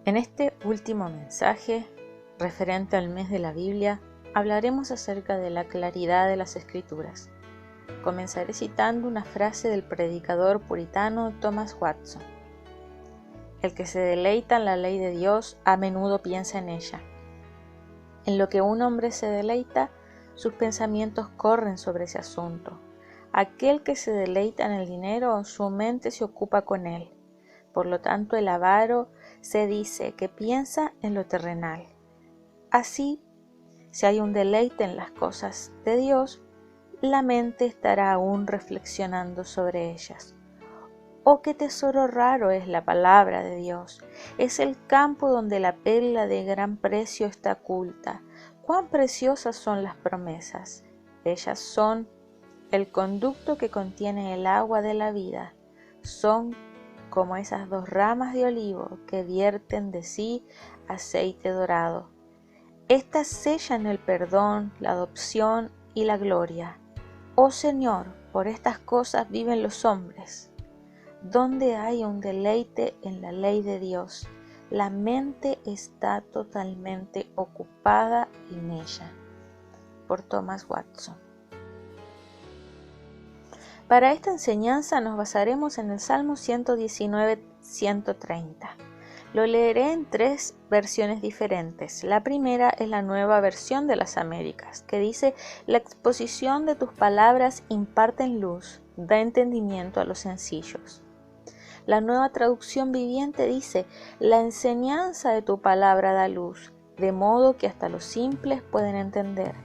En este último mensaje, referente al mes de la Biblia, hablaremos acerca de la claridad de las Escrituras. Comenzaré citando una frase del predicador puritano Thomas Watson. El que se deleita en la ley de Dios a menudo piensa en ella. En lo que un hombre se deleita, sus pensamientos corren sobre ese asunto. Aquel que se deleita en el dinero, su mente se ocupa con él. Por lo tanto, el avaro se dice que piensa en lo terrenal. Así, si hay un deleite en las cosas de Dios, la mente estará aún reflexionando sobre ellas. ¡Oh, qué tesoro raro es la palabra de Dios! Es el campo donde la perla de gran precio está oculta. ¡Cuán preciosas son las promesas! Ellas son el conducto que contiene el agua de la vida. Son como esas dos ramas de olivo que vierten de sí aceite dorado. Estas sellan el perdón, la adopción y la gloria. Oh Señor, por estas cosas viven los hombres. Donde hay un deleite en la ley de Dios, la mente está totalmente ocupada en ella. Por Thomas Watson. Para esta enseñanza nos basaremos en el Salmo 119-130. Lo leeré en 3 versiones diferentes. La primera es la Nueva Versión de las Américas, que dice: la exposición de tus palabras imparten luz, da entendimiento a los sencillos. La Nueva Traducción Viviente dice: la enseñanza de tu palabra da luz, de modo que hasta los simples pueden entender.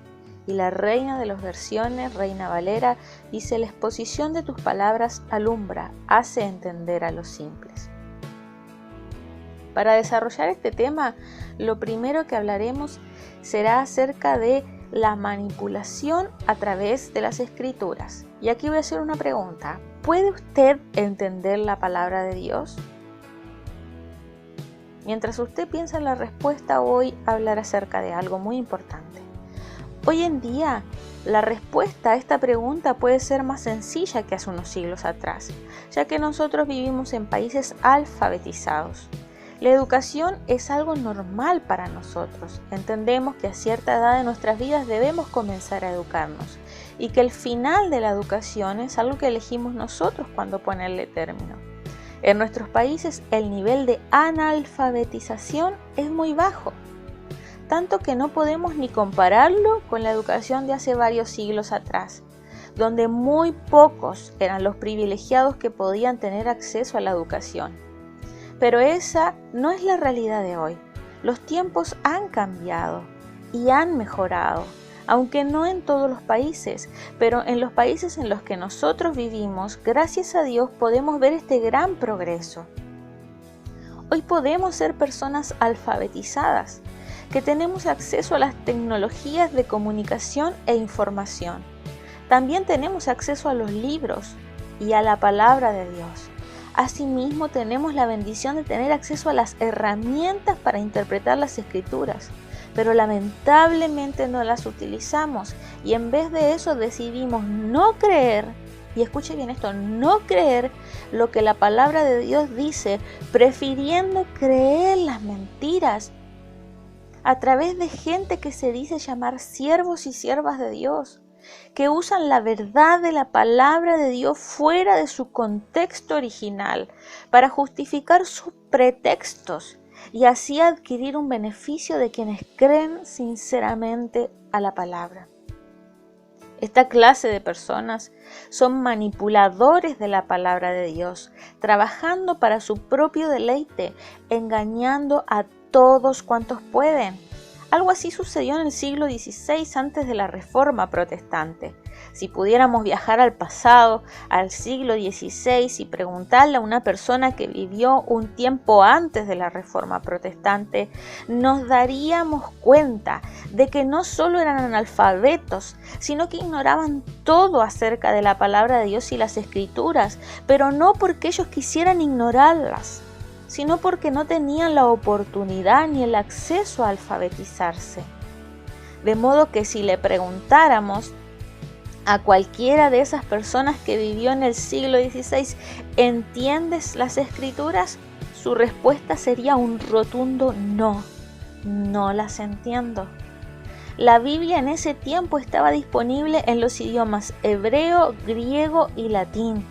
Y la Reina de las Versiones, Reina Valera, dice: la exposición de tus palabras alumbra, hace entender a los simples. Para desarrollar este tema, lo primero que hablaremos será acerca de la manipulación a través de las Escrituras. Y aquí voy a hacer una pregunta. ¿Puede usted entender la palabra de Dios? Mientras usted piensa en la respuesta, voy a hablar acerca de algo muy importante. Hoy en día, la respuesta a esta pregunta puede ser más sencilla que hace unos siglos atrás, ya que nosotros vivimos en países alfabetizados. La educación es algo normal para nosotros. Entendemos que a cierta edad de nuestras vidas debemos comenzar a educarnos y que el final de la educación es algo que elegimos nosotros cuando ponerle término. En nuestros países el nivel de analfabetización es muy bajo, tanto que no podemos ni compararlo con la educación de hace varios siglos atrás, donde muy pocos eran los privilegiados que podían tener acceso a la educación. Pero esa no es la realidad de hoy. Los tiempos han cambiado y han mejorado, aunque no en todos los países, pero en los países en los que nosotros vivimos, gracias a Dios podemos ver este gran progreso. Hoy podemos ser personas alfabetizadas, que tenemos acceso a las tecnologías de comunicación e información. También tenemos acceso a los libros y a la palabra de Dios. Asimismo, tenemos la bendición de tener acceso a las herramientas para interpretar las Escrituras, pero lamentablemente no las utilizamos y en vez de eso decidimos no creer, y escuche bien esto, no creer lo que la palabra de Dios dice, prefiriendo creer las mentiras a través de gente que se dice llamar siervos y siervas de Dios, que usan la verdad de la palabra de Dios fuera de su contexto original para justificar sus pretextos y así adquirir un beneficio de quienes creen sinceramente a la palabra. Esta clase de personas son manipuladores de la palabra de Dios, trabajando para su propio deleite, engañando a todos cuantos pueden. Algo así sucedió en el siglo XVI antes de la Reforma Protestante. Si pudiéramos viajar al pasado, al siglo XVI, y preguntarle a una persona que vivió un tiempo antes de la Reforma Protestante, nos daríamos cuenta de que no solo eran analfabetos, sino que ignoraban todo acerca de la palabra de Dios y las Escrituras, pero no porque ellos quisieran ignorarlas, sino porque no tenían la oportunidad ni el acceso a alfabetizarse. De modo que si le preguntáramos a cualquiera de esas personas que vivió en el siglo XVI, ¿entiendes las Escrituras?, su respuesta sería un rotundo no. No las entiendo. La Biblia en ese tiempo estaba disponible en los idiomas hebreo, griego y latín.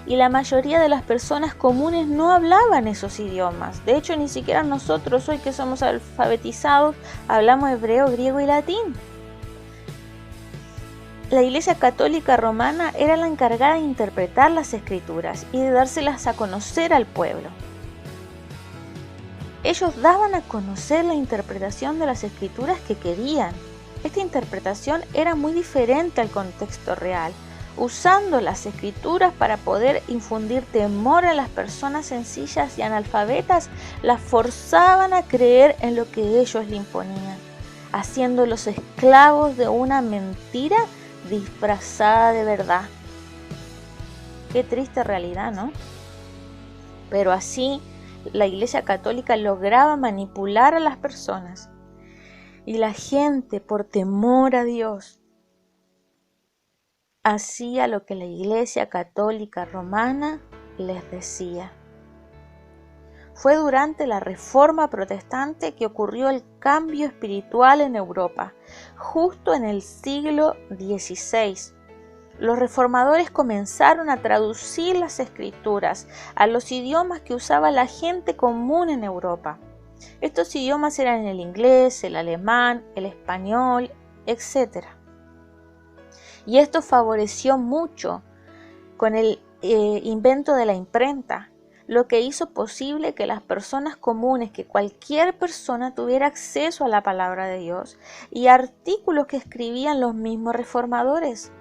Y la mayoría de las personas comunes no hablaban esos idiomas. De hecho, ni siquiera nosotros hoy que somos alfabetizados hablamos hebreo, griego y latín. La Iglesia Católica Romana era la encargada de interpretar las Escrituras y de dárselas a conocer al pueblo. Ellos daban a conocer la interpretación de las Escrituras que querían. Esta interpretación era muy diferente al contexto real, usando las Escrituras para poder infundir temor a las personas sencillas y analfabetas, las forzaban a creer en lo que ellos le imponían, haciéndolos esclavos de una mentira disfrazada de verdad. Qué triste realidad, ¿no? Pero así la Iglesia Católica lograba manipular a las personas y la gente, por temor a Dios, hacía lo que la Iglesia Católica Romana les decía. Fue durante la Reforma Protestante que ocurrió el cambio espiritual en Europa, justo en el siglo XVI. Los reformadores comenzaron a traducir las Escrituras a los idiomas que usaba la gente común en Europa. Estos idiomas eran el inglés, el alemán, el español, etc. Y esto favoreció mucho con el invento de la imprenta, lo que hizo posible que las personas comunes, que cualquier persona tuviera acceso a la palabra de Dios y artículos que escribían los mismos reformadores.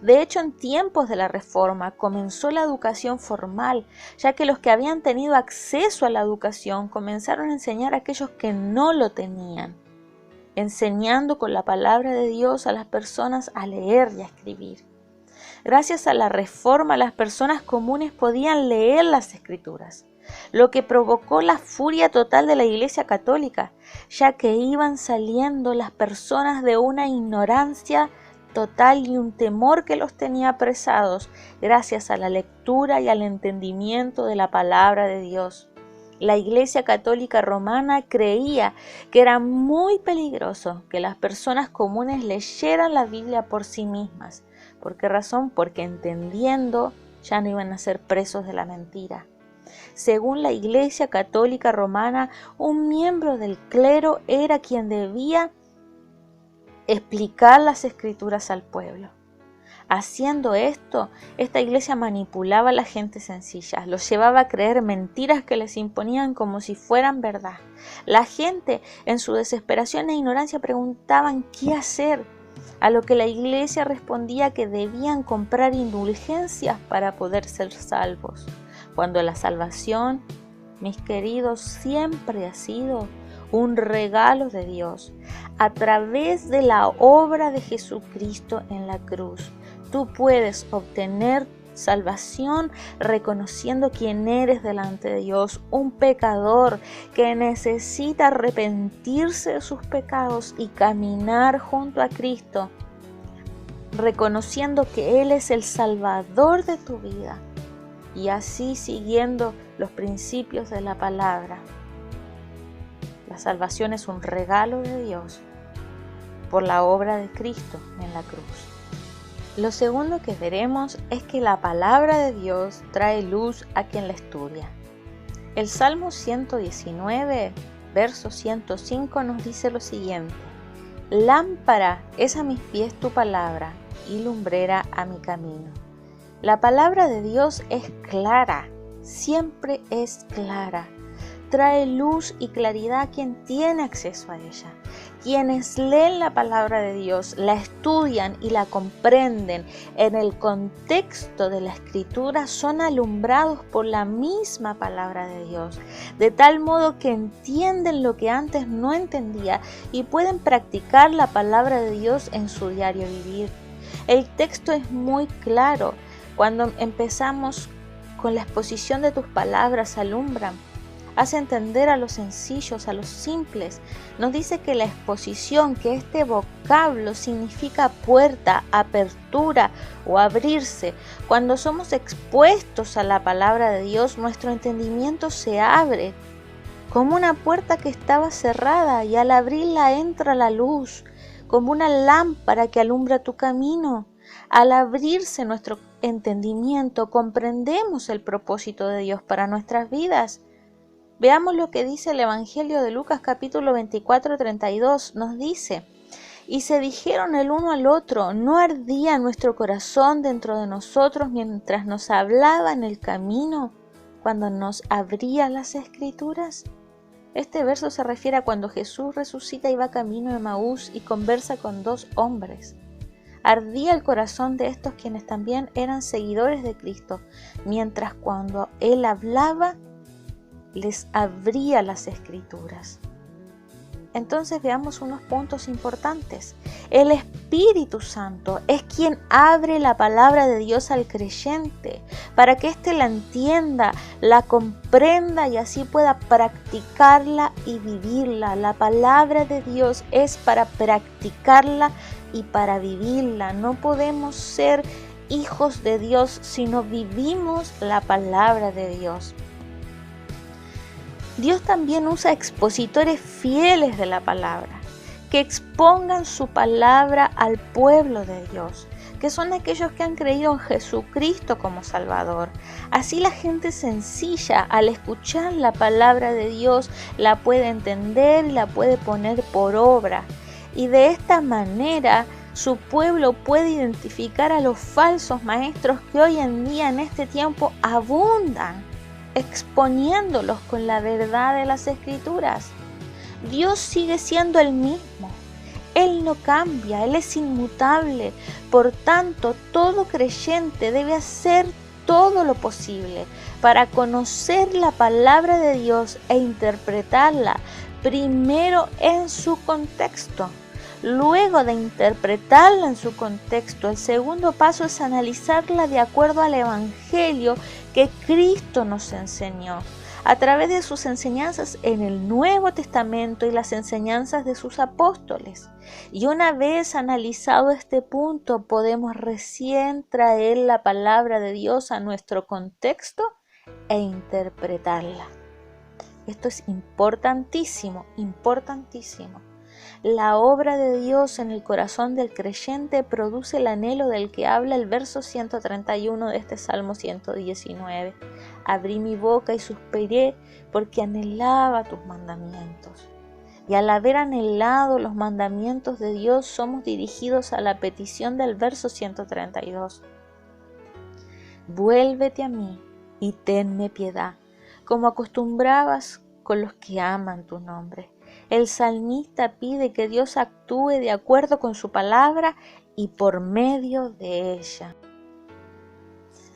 De hecho, en tiempos de la Reforma comenzó la educación formal, ya que los que habían tenido acceso a la educación comenzaron a enseñar a aquellos que no lo tenían, enseñando con la palabra de Dios a las personas a leer y a escribir. Gracias a la Reforma, las personas comunes podían leer las Escrituras, lo que provocó la furia total de la Iglesia Católica, ya que iban saliendo las personas de una ignorancia total y un temor que los tenía apresados gracias a la lectura y al entendimiento de la palabra de Dios. La Iglesia Católica Romana creía que era muy peligroso que las personas comunes leyeran la Biblia por sí mismas. ¿Por qué razón? Porque entendiendo ya no iban a ser presos de la mentira. Según la Iglesia Católica Romana, un miembro del clero era quien debía explicar las Escrituras al pueblo. Haciendo esto, esta iglesia manipulaba a la gente sencilla, los llevaba a creer mentiras que les imponían como si fueran verdad. La gente, en su desesperación e ignorancia, preguntaban qué hacer, a lo que la iglesia respondía que debían comprar indulgencias para poder ser salvos, cuando la salvación, mis queridos, siempre ha sido un regalo de Dios. A través de la obra de Jesucristo en la cruz, tú puedes obtener salvación reconociendo quién eres delante de Dios, un pecador que necesita arrepentirse de sus pecados y caminar junto a Cristo, reconociendo que Él es el Salvador de tu vida y así siguiendo los principios de la palabra. La salvación es un regalo de Dios por la obra de Cristo en la cruz. Lo segundo que veremos es que la palabra de Dios trae luz a quien la estudia. El Salmo 119, verso 105 nos dice lo siguiente: Lámpara es a mis pies tu palabra y lumbrera a mi camino. La palabra de Dios es clara, siempre es clara. Trae luz y claridad a quien tiene acceso a ella. Quienes leen la palabra de Dios, la estudian y la comprenden en el contexto de la Escritura son alumbrados por la misma palabra de Dios, de tal modo que entienden lo que antes no entendía y pueden practicar la palabra de Dios en su diario vivir. El texto es muy claro. Cuando empezamos con la exposición de tus palabras alumbran, hace entender a los sencillos, a los simples. Nos dice que la exposición, que este vocablo significa puerta, apertura o abrirse. Cuando somos expuestos a la palabra de Dios, nuestro entendimiento se abre como una puerta que estaba cerrada y al abrirla entra la luz, como una lámpara que alumbra tu camino. Al abrirse nuestro entendimiento, comprendemos el propósito de Dios para nuestras vidas. Veamos lo que dice el Evangelio de Lucas capítulo 24, 32. Nos dice: y se dijeron el uno al otro, ¿no ardía nuestro corazón dentro de nosotros mientras nos hablaba en el camino, cuando nos abría las Escrituras? Este verso se refiere a cuando Jesús resucita y va camino de Emaús y conversa con dos hombres. Ardía el corazón de estos quienes también eran seguidores de Cristo, mientras cuando Él hablaba, les abría las Escrituras. Entonces veamos unos puntos importantes. El Espíritu Santo es quien abre la palabra de Dios al creyente para que éste la entienda, la comprenda y así pueda practicarla y vivirla. La palabra de Dios es para practicarla y para vivirla. No podemos ser hijos de Dios si no vivimos la palabra de Dios. Dios también usa expositores fieles de la palabra, que expongan su palabra al pueblo de Dios, que son aquellos que han creído en Jesucristo como Salvador. Así la gente sencilla, al escuchar la palabra de Dios, la puede entender y la puede poner por obra. Y de esta manera su pueblo puede identificar a los falsos maestros que hoy en día en este tiempo abundan, exponiéndolos con la verdad de las Escrituras. Dios sigue siendo el mismo. Él no cambia, Él es inmutable. Por tanto, todo creyente debe hacer todo lo posible para conocer la palabra de Dios e interpretarla primero en su contexto. Luego de interpretarla en su contexto, el segundo paso es analizarla de acuerdo al Evangelio que Cristo nos enseñó, a través de sus enseñanzas en el Nuevo Testamento y las enseñanzas de sus apóstoles. Y una vez analizado este punto, podemos recién traer la palabra de Dios a nuestro contexto e interpretarla. Esto es importantísimo, importantísimo. La obra de Dios en el corazón del creyente produce el anhelo del que habla el verso 131 de este Salmo 119. Abrí mi boca y suspiré porque anhelaba tus mandamientos. Y al haber anhelado los mandamientos de Dios, somos dirigidos a la petición del verso 132. Vuélvete a mí y tenme piedad, como acostumbrabas con los que aman tu nombre. El salmista pide que Dios actúe de acuerdo con su palabra y por medio de ella.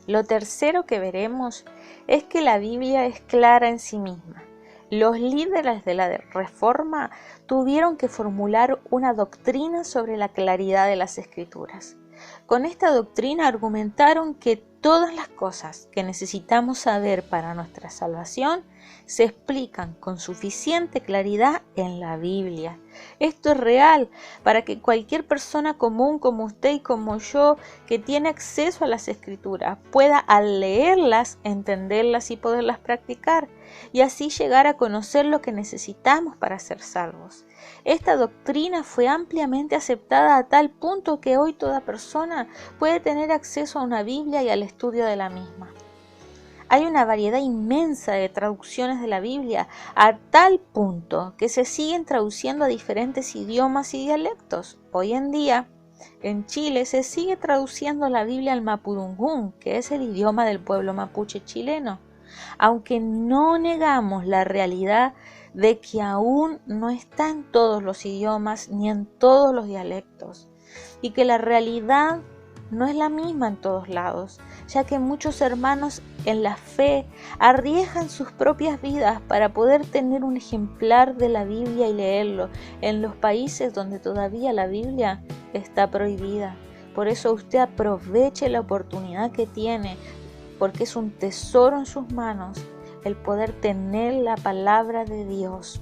Lo tercero que veremos es que la Biblia es clara en sí misma. Los líderes de la Reforma tuvieron que formular una doctrina sobre la claridad de las Escrituras. Con esta doctrina argumentaron que todas las cosas que necesitamos saber para nuestra salvación se explican con suficiente claridad en la Biblia. Esto es real para que cualquier persona común como usted y como yo, que tiene acceso a las Escrituras, pueda al leerlas, entenderlas y poderlas practicar, y así llegar a conocer lo que necesitamos para ser salvos. Esta doctrina fue ampliamente aceptada a tal punto que hoy toda persona puede tener acceso a una Biblia y al estudio de la misma. Hay una variedad inmensa de traducciones de la Biblia, a tal punto que se siguen traduciendo a diferentes idiomas y dialectos. Hoy en día, en Chile se sigue traduciendo la Biblia al mapudungún, que es el idioma del pueblo mapuche chileno, aunque no negamos la realidad de que aún no está en todos los idiomas ni en todos los dialectos, y que la realidad no es la misma en todos lados, ya que muchos hermanos en la fe arriesgan sus propias vidas para poder tener un ejemplar de la Biblia y leerlo en los países donde todavía la Biblia está prohibida. Por eso usted aproveche la oportunidad que tiene, porque es un tesoro en sus manos el poder tener la palabra de Dios.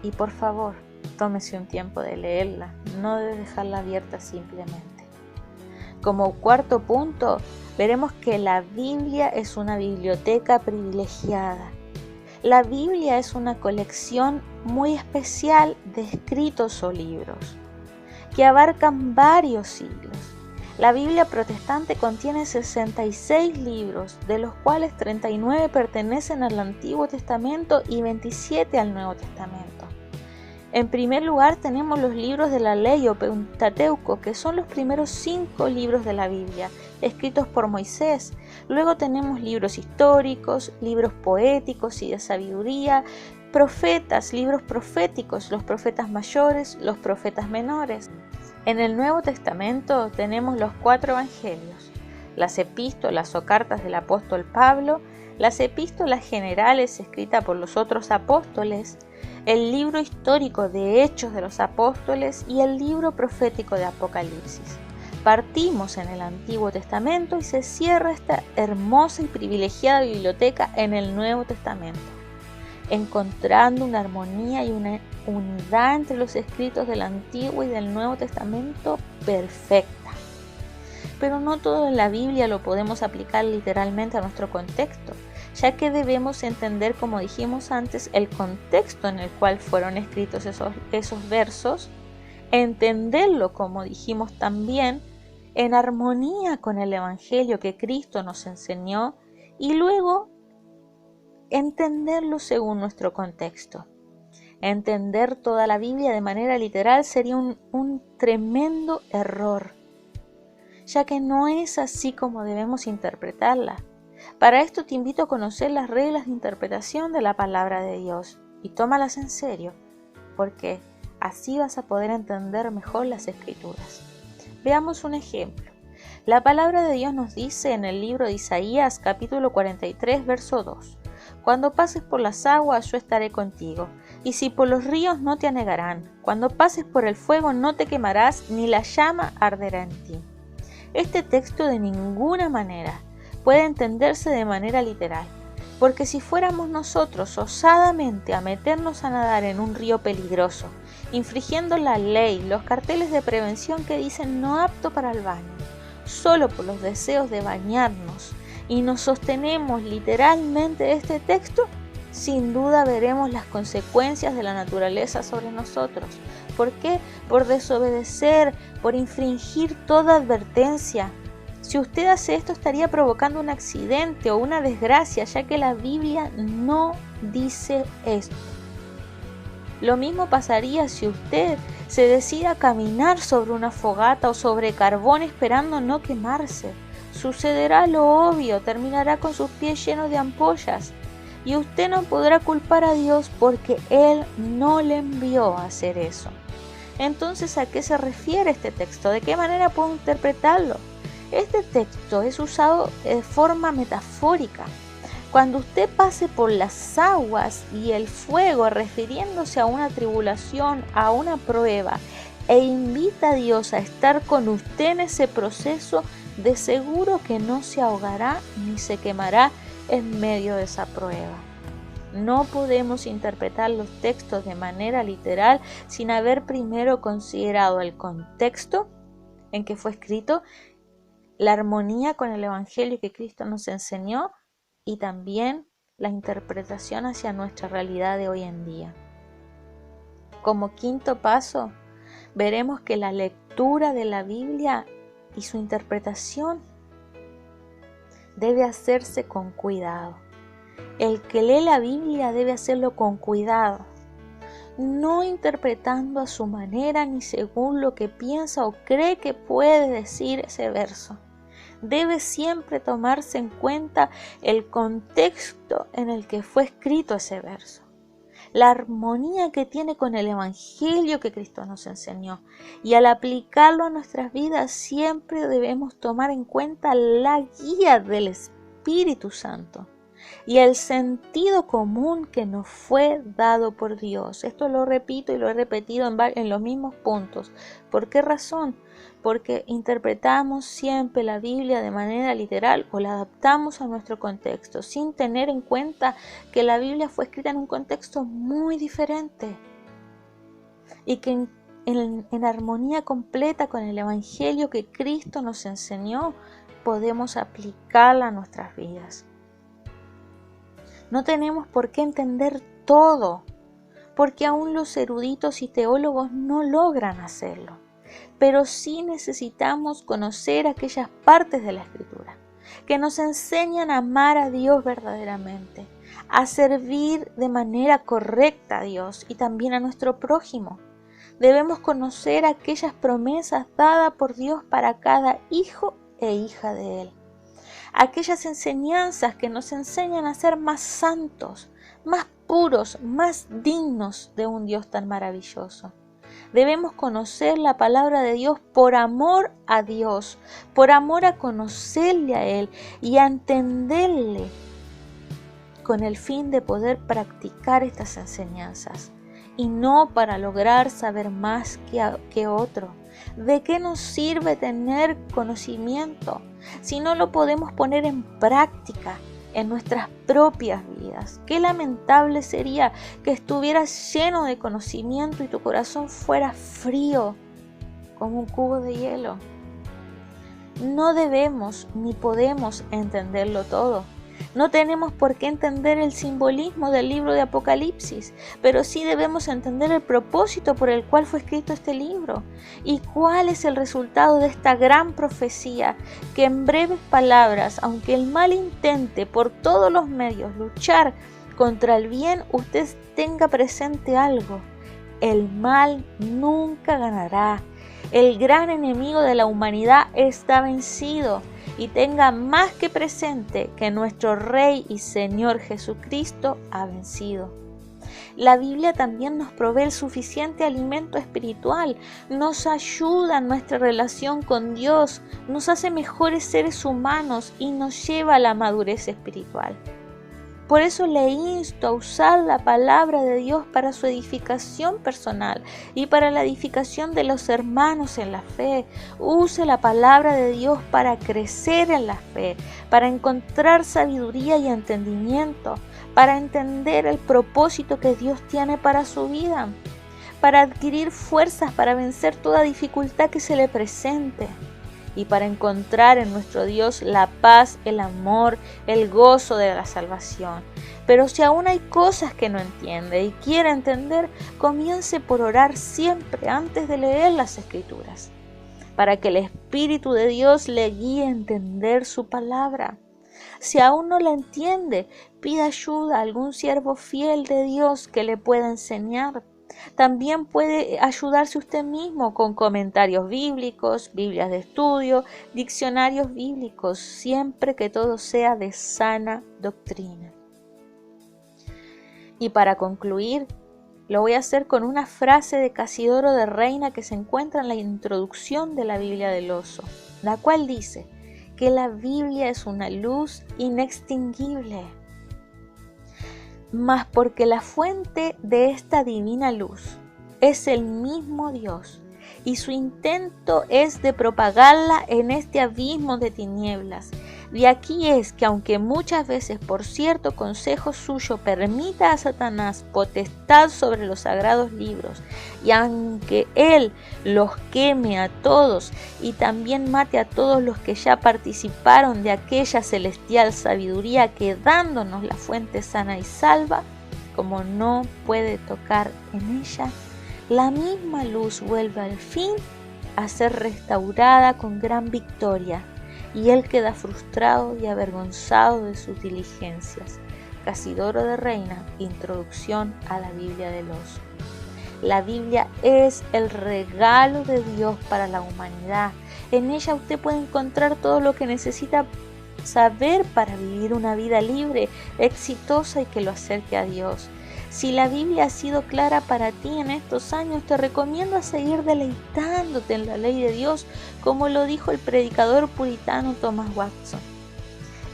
Y por favor, tómese un tiempo de leerla, no de dejarla abierta simplemente. Como cuarto punto, veremos que la Biblia es una biblioteca privilegiada. La Biblia es una colección muy especial de escritos o libros que abarcan varios siglos. La Biblia protestante contiene 66 libros, de los cuales 39 pertenecen al Antiguo Testamento y 27 al Nuevo Testamento. En primer lugar tenemos los libros de la ley o Pentateuco, que son los primeros 5 libros de la Biblia, escritos por Moisés. Luego tenemos libros históricos, libros poéticos y de sabiduría, profetas, libros proféticos, los profetas mayores, los profetas menores. En el Nuevo Testamento tenemos los 4 evangelios, las epístolas o cartas del apóstol Pablo, las epístolas generales escritas por los otros apóstoles, el libro histórico de Hechos de los Apóstoles y el libro profético de Apocalipsis. Partimos en el Antiguo Testamento y se cierra esta hermosa y privilegiada biblioteca en el Nuevo Testamento, encontrando una armonía y una unidad entre los escritos del Antiguo y del Nuevo Testamento perfecta. Pero no todo en la Biblia lo podemos aplicar literalmente a nuestro contexto, ya que debemos entender, como dijimos antes, el contexto en el cual fueron escritos esos versos, entenderlo, como dijimos también, en armonía con el Evangelio que Cristo nos enseñó, y luego entenderlo según nuestro contexto. Entender toda la Biblia de manera literal sería un tremendo error, ya que no es así como debemos interpretarla. Para esto te invito a conocer las reglas de interpretación de la palabra de Dios y tómalas en serio, porque así vas a poder entender mejor las Escrituras. Veamos un ejemplo. La palabra de Dios nos dice en el libro de Isaías, capítulo 43, verso 2: Cuando pases por las aguas, yo estaré contigo, y si por los ríos, no te anegarán. Cuando pases por el fuego, no te quemarás, ni la llama arderá en ti. Este texto de ninguna manera puede entenderse de manera literal, porque si fuéramos nosotros osadamente a meternos a nadar en un río peligroso, infringiendo la ley, los carteles de prevención que dicen no apto para el baño, solo por los deseos de bañarnos, y nos sostenemos literalmente de este texto, sin duda veremos las consecuencias de la naturaleza sobre nosotros. ¿Por qué? Por desobedecer, por infringir toda advertencia. Si usted hace esto, estaría provocando un accidente o una desgracia, ya que la Biblia no dice esto. Lo mismo pasaría si usted se decide a caminar sobre una fogata o sobre carbón esperando no quemarse. Sucederá lo obvio, terminará con sus pies llenos de ampollas. Y usted no podrá culpar a Dios porque Él no le envió a hacer eso. Entonces, ¿a qué se refiere este texto? ¿De qué manera puedo interpretarlo? Este texto es usado de forma metafórica. Cuando usted pase por las aguas y el fuego, refiriéndose a una tribulación, a una prueba, e invita a Dios a estar con usted en ese proceso, de seguro que no se ahogará ni se quemará en medio de esa prueba. No podemos interpretar los textos de manera literal sin haber primero considerado el contexto en que fue escrito, la armonía con el Evangelio que Cristo nos enseñó y también la interpretación hacia nuestra realidad de hoy en día. Como quinto paso, veremos que la lectura de la Biblia y su interpretación debe hacerse con cuidado. El que lee la Biblia debe hacerlo con cuidado, no interpretando a su manera ni según lo que piensa o cree que puede decir ese verso. Debe siempre tomarse en cuenta el contexto en el que fue escrito ese verso, la armonía que tiene con el Evangelio que Cristo nos enseñó, y al aplicarlo a nuestras vidas siempre debemos tomar en cuenta la guía del Espíritu Santo. y el sentido común que nos fue dado por Dios. Esto lo repito y lo he repetido en los mismos puntos. ¿Por qué razón? Porque interpretamos siempre la Biblia de manera literal o la adaptamos a nuestro contexto, sin tener en cuenta que la Biblia fue escrita en un contexto muy diferente y que en armonía completa con el Evangelio que Cristo nos enseñó, podemos aplicarla a nuestras vidas. No tenemos por qué entender todo, porque aún los eruditos y teólogos no logran hacerlo. Pero sí necesitamos conocer aquellas partes de la Escritura que nos enseñan a amar a Dios verdaderamente, a servir de manera correcta a Dios y también a nuestro prójimo. Debemos conocer aquellas promesas dadas por Dios para cada hijo e hija de Él. Aquellas enseñanzas que nos enseñan a ser más santos, más puros, más dignos de un Dios tan maravilloso. Debemos conocer la palabra de Dios por amor a Dios, por amor a conocerle a Él y a entenderle, con el fin de poder practicar estas enseñanzas y no para lograr saber más que otro. ¿De qué nos sirve tener conocimiento si no lo podemos poner en práctica en nuestras propias vidas? Qué lamentable sería que estuvieras lleno de conocimiento y tu corazón fuera frío como un cubo de hielo. No debemos ni podemos entenderlo todo. No tenemos por qué entender el simbolismo del libro de Apocalipsis, pero sí debemos entender el propósito por el cual fue escrito este libro y cuál es el resultado de esta gran profecía que en breves palabras, aunque el mal intente por todos los medios luchar contra el bien, usted tenga presente algo: el mal nunca ganará. El gran enemigo de la humanidad está vencido. Y tenga más que presente que nuestro Rey y Señor Jesucristo ha vencido. La Biblia también nos provee el suficiente alimento espiritual, nos ayuda en nuestra relación con Dios, nos hace mejores seres humanos y nos lleva a la madurez espiritual. Por eso le insto a usar la palabra de Dios para su edificación personal y para la edificación de los hermanos en la fe. Use la palabra de Dios para crecer en la fe, para encontrar sabiduría y entendimiento, para entender el propósito que Dios tiene para su vida, para adquirir fuerzas para vencer toda dificultad que se le presente. Y para encontrar en nuestro Dios la paz, el amor, el gozo de la salvación. Pero si aún hay cosas que no entiende y quiere entender, comience por orar siempre antes de leer las Escrituras, para que el Espíritu de Dios le guíe a entender su palabra. Si aún no la entiende, pida ayuda a algún siervo fiel de Dios que le pueda enseñar. También puede ayudarse usted mismo con comentarios bíblicos, Biblias de estudio, diccionarios bíblicos, siempre que todo sea de sana doctrina. Y para concluir, lo voy a hacer con una frase de Casidoro de Reina que se encuentra en la introducción de la Biblia del Oso, la cual dice que la Biblia es una luz inextinguible. Mas porque la fuente de esta divina luz es el mismo Dios, y su intento es de propagarla en este abismo de tinieblas. De aquí es que, aunque muchas veces por cierto consejo suyo permita a Satanás potestad sobre los sagrados libros, y aunque él los queme a todos y también mate a todos los que ya participaron de aquella celestial sabiduría que dándonos la fuente sana y salva, como no puede tocar en ella, la misma luz vuelve al fin a ser restaurada con gran victoria, y él queda frustrado y avergonzado de sus diligencias. Casidoro de Reina, Introducción a la Biblia del Oso. La Biblia es el regalo de Dios para la humanidad. En ella usted puede encontrar todo lo que necesita saber para vivir una vida libre, exitosa y que lo acerque a Dios. Si la Biblia ha sido clara para ti en estos años, te recomiendo a seguir deleitándote en la ley de Dios, como lo dijo el predicador puritano Thomas Watson.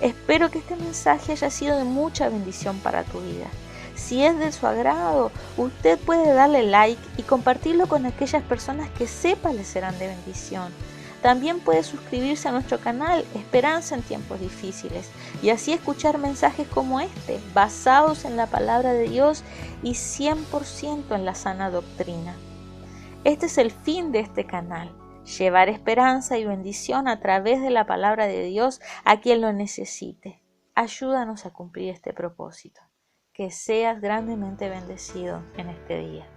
Espero que este mensaje haya sido de mucha bendición para tu vida. Si es de su agrado, usted puede darle like y compartirlo con aquellas personas que sepa les serán de bendición. También puede suscribirse a nuestro canal Esperanza en Tiempos Difíciles y así escuchar mensajes como este, basados en la palabra de Dios y 100% en la sana doctrina. Este es el fin de este canal, llevar esperanza y bendición a través de la palabra de Dios a quien lo necesite. Ayúdanos a cumplir este propósito. Que seas grandemente bendecido en este día.